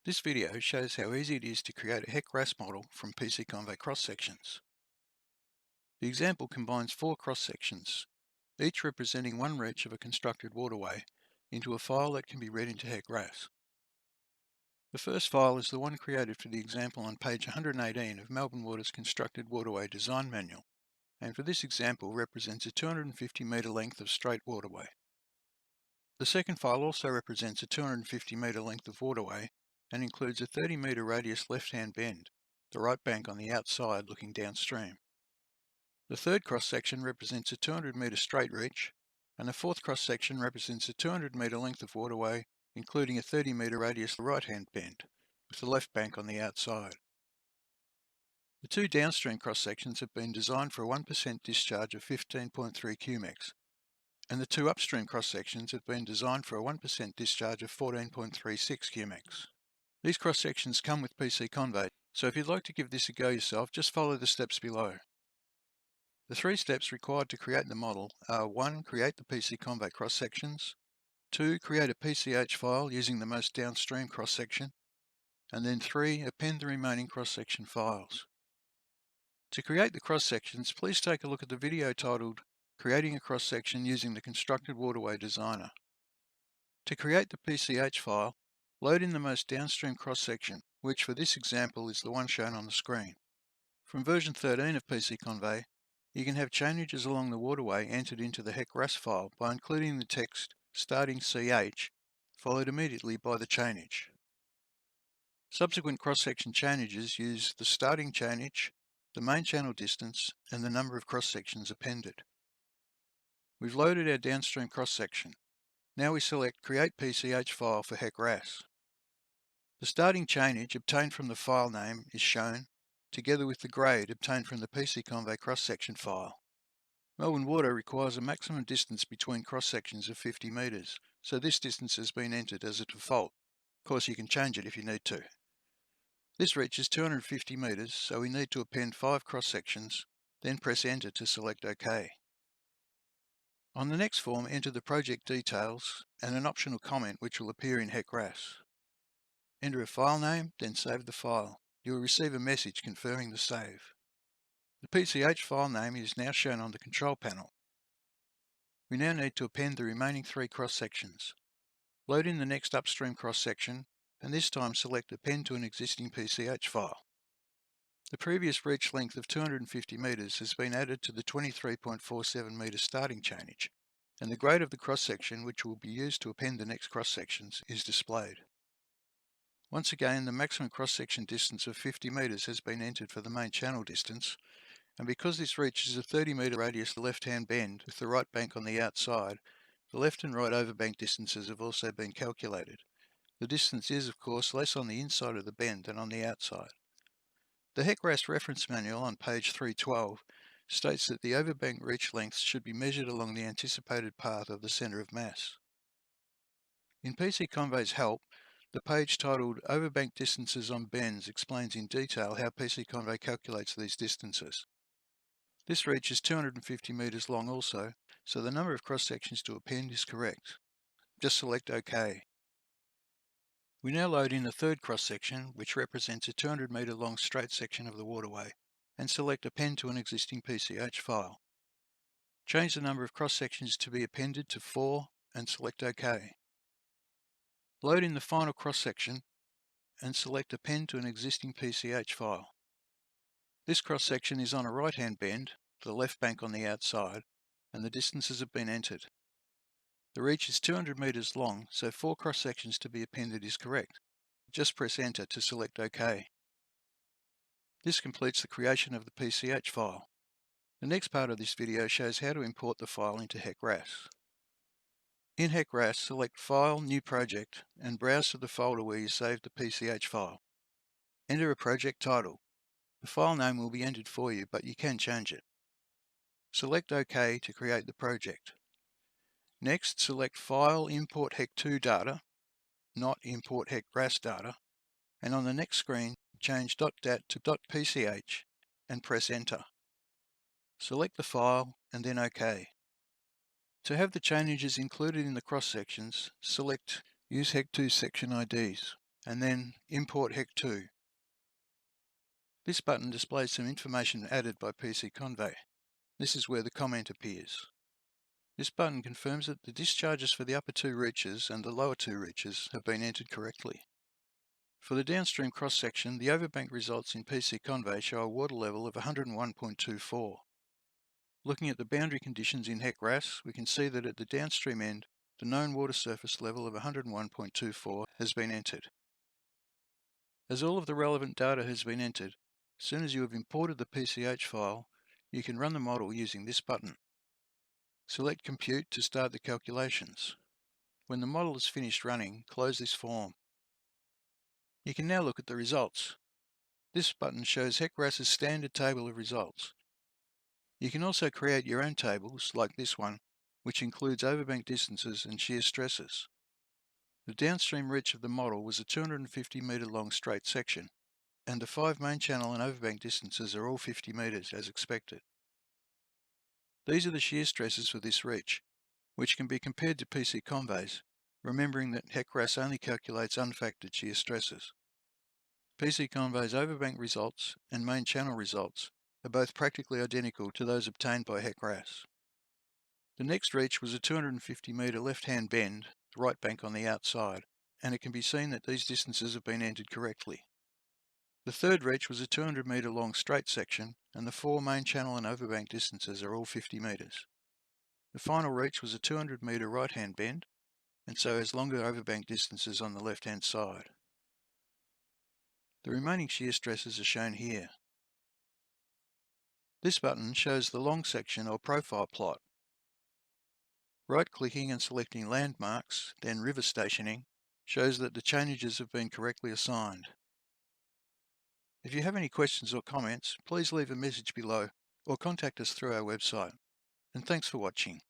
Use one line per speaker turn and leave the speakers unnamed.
This video shows how easy it is to create a HEC RAS model from PC Convey cross-sections. The example combines 4 cross-sections, each representing one reach of a constructed waterway, into a file that can be read into HEC RAS. The first file is the one created for the example on page 118 of Melbourne Water's Constructed Waterway Design Manual, and for this example represents a 250 metre length of straight waterway. The second file also represents a 250 metre length of waterway and includes a 30 metre radius left-hand bend, the right bank on the outside looking downstream. The third cross-section represents a 200 metre straight reach, and the fourth cross-section represents a 200 metre length of waterway, including a 30 metre radius right-hand bend, with the left bank on the outside. The two downstream cross-sections have been designed for a 1% discharge of 15.3 cumex, and the two upstream cross-sections have been designed for a 1% discharge of 14.36 cumex. These cross-sections come with PC Convey, so if you'd like to give this a go yourself, just follow the steps below. The 3 steps required to create the model are 1. Create the PC Convey cross-sections, 2. Create a PCH file using the most downstream cross-section, and then 3. Append the remaining cross-section files. To create the cross-sections, please take a look at the video titled Creating a Cross-Section Using the Constructed Waterway Designer. To create the PCH file, load in the most downstream cross-section, which for this example is the one shown on the screen. From version 13 of PC Convey, you can have chainages along the waterway entered into the HEC RAS file by including the text StartingCh, followed immediately by the chainage. Subsequent cross-section chainages use the starting chainage, the main channel distance, and the number of cross-sections appended. We've loaded our downstream cross-section. Now we select Create PCH File for HEC RAS. The starting chainage obtained from the file name is shown, together with the grade obtained from the PC Convey cross-section file. Melbourne Water requires a maximum distance between cross-sections of 50 metres, so this distance has been entered as a default. Of course, you can change it if you need to. This reach is 250 metres, so we need to append 5 cross-sections, then press Enter to select OK. On the next form, enter the project details and an optional comment which will appear in HEC RAS. Enter a file name, then save the file. You will receive a message confirming the save. The PCH file name is now shown on the control panel. We now need to append the remaining 3 cross-sections. Load in the next upstream cross-section, and this time select Append to an existing PCH file. The previous reach length of 250 metres has been added to the 23.47 metre starting chainage, and the grade of the cross-section which will be used to append the next cross-sections is displayed. Once again, the maximum cross-section distance of 50 metres has been entered for the main channel distance, and because this reach is a 30 metre radius left-hand bend with the right bank on the outside, the left and right overbank distances have also been calculated. The distance is, of course, less on the inside of the bend than on the outside. The HEC RAS reference manual on page 312 states that the overbank reach lengths should be measured along the anticipated path of the centre of mass. In PC Convey's help, the page titled Overbank Distances on Bends explains in detail how PC Convey calculates these distances. This reach is 250 metres long also, so the number of cross-sections to append is correct. Just select OK. We now load in the third cross-section, which represents a 200 metre long straight section of the waterway, and select Append to an existing PCH file. Change the number of cross-sections to be appended to 4 and select OK. Load in the final cross-section and select Append to an existing PCH file. This cross-section is on a right-hand bend, the left bank on the outside, and the distances have been entered. The reach is 200 metres long, so 4 cross-sections to be appended is correct. Just press Enter to select OK. This completes the creation of the PCH file. The next part of this video shows how to import the file into HEC RAS. In HEC RAS, select File, New Project, and browse to the folder where you saved the PCH file. Enter a project title. The file name will be entered for you, but you can change it. Select OK to create the project. Next, select File, Import HEC2 Data, not Import HEC RAS Data, and on the next screen, change .dat to .pch and press Enter. Select the file and then OK. To have the chainages included in the cross-sections, select Use HEC2 Section IDs and then Import HEC2. This button displays some information added by PC Convey. This is where the comment appears. This button confirms that the discharges for the upper two reaches and the lower two reaches have been entered correctly. For the downstream cross-section, the overbank results in PC Convey show a water level of 101.24. Looking at the boundary conditions in HEC RAS, we can see that at the downstream end, the known water surface level of 101.24 has been entered. As all of the relevant data has been entered, as soon as you have imported the PCH file, you can run the model using this button. Select Compute to start the calculations. When the model is finished running, close this form. You can now look at the results. This button shows HEC RAS's standard table of results. You can also create your own tables, like this one, which includes overbank distances and shear stresses. The downstream reach of the model was a 250 metre long straight section, and the 5 main channel and overbank distances are all 50 metres as expected. These are the shear stresses for this reach, which can be compared to PC Convey's, remembering that HEC RAS only calculates unfactored shear stresses. PC Convey's overbank results and main channel results are both practically identical to those obtained by HEC RAS. The next reach was a 250 metre left-hand bend, the right bank on the outside, and it can be seen that these distances have been entered correctly. The third reach was a 200 metre long straight section, and the 4 main channel and overbank distances are all 50 metres. The final reach was a 200 metre right-hand bend, and so has longer overbank distances on the left-hand side. The remaining shear stresses are shown here. This button shows the long section or profile plot. Right-clicking and selecting landmarks, then river stationing, shows that the chainages have been correctly assigned. If you have any questions or comments, please leave a message below or contact us through our website. And thanks for watching.